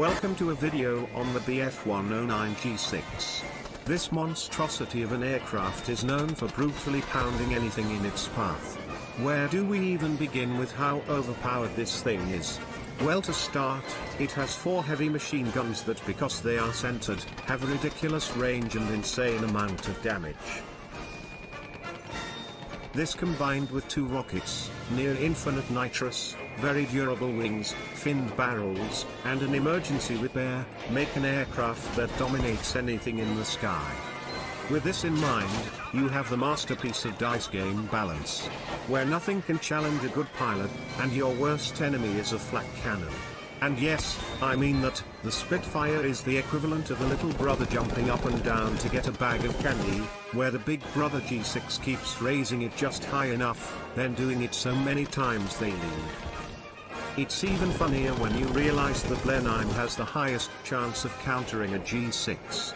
Welcome to a video on the Bf-109 G-6. This monstrosity of an aircraft is known for brutally pounding anything in its path. Where do we even begin with how overpowered this thing is? Well, to start, it has 4 heavy machine guns that, because they are centered, have a ridiculous range and insane amount of damage. This combined with 2 rockets, near infinite nitrous, very durable wings, finned barrels, and an emergency repair, make an aircraft that dominates anything in the sky. With this in mind, you have the masterpiece of dice game balance, where nothing can challenge a good pilot, and your worst enemy is a flak cannon. And yes, I mean that, the Spitfire is the equivalent of a little brother jumping up and down to get a bag of candy, where the big brother G6 keeps raising it just high enough, then doing it so many times they leave. It's even funnier when you realize that Blenheim has the highest chance of countering a G6.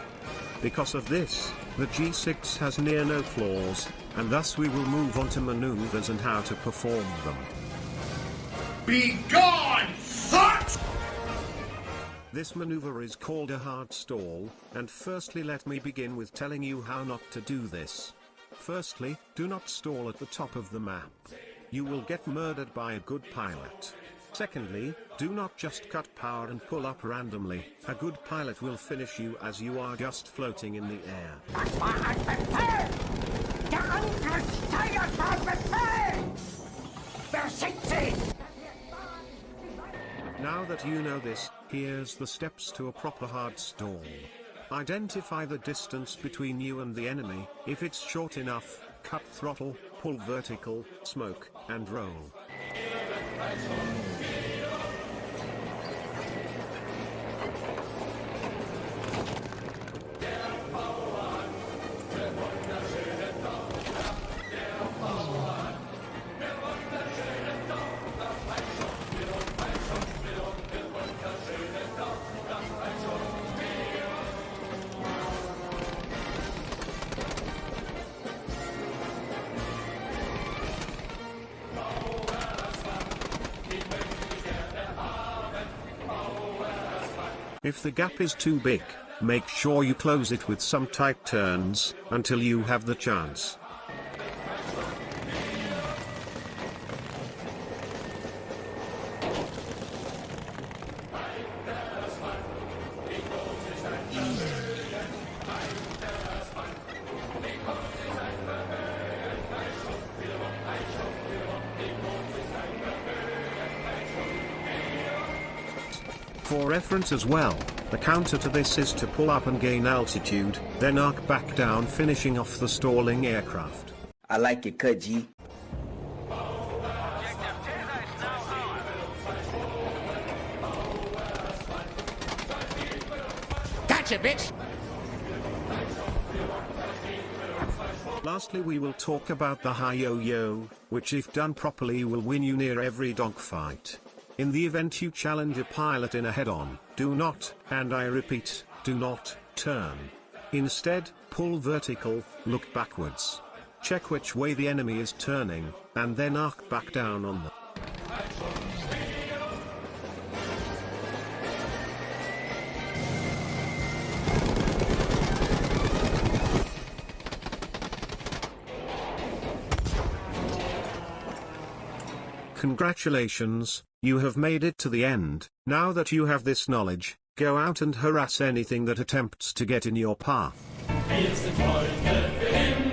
Because of this, the G6 has near no flaws, and thus we will move on to maneuvers and how to perform them. Be gone, sucks! This maneuver is called a hard stall, and firstly let me begin with telling you how not to do this. Firstly, do not stall at the top of the map. You will get murdered by a good pilot. Secondly, do not just cut power and pull up randomly. A good pilot will finish you as you are just floating in the air. Das war ein Befehl! Der Angriff steigert war Befehl! Verschickt sie! Now that you know this, here's the steps to a proper hard stall. Identify the distance between you and the enemy. If it's short enough, cut throttle, pull vertical, smoke, and roll. If the gap is too big, make sure you close it with some tight turns, until you have the chance. For reference as well, the counter to this is to pull up and gain altitude, then arc back down, finishing off the stalling aircraft. I like it, cut G. Gotcha, bitch! Lastly, we will talk about the high yo-yo, which if done properly will win you near every dogfight. In the event you challenge a pilot in a head-on, do not, and I repeat, do not, turn. Instead, pull vertical, look backwards. Check which way the enemy is turning, and then arc back down on them. Congratulations, you have made it to the end. Now that you have this knowledge, go out and harass anything that attempts to get in your path. Wir sind Folge für immer.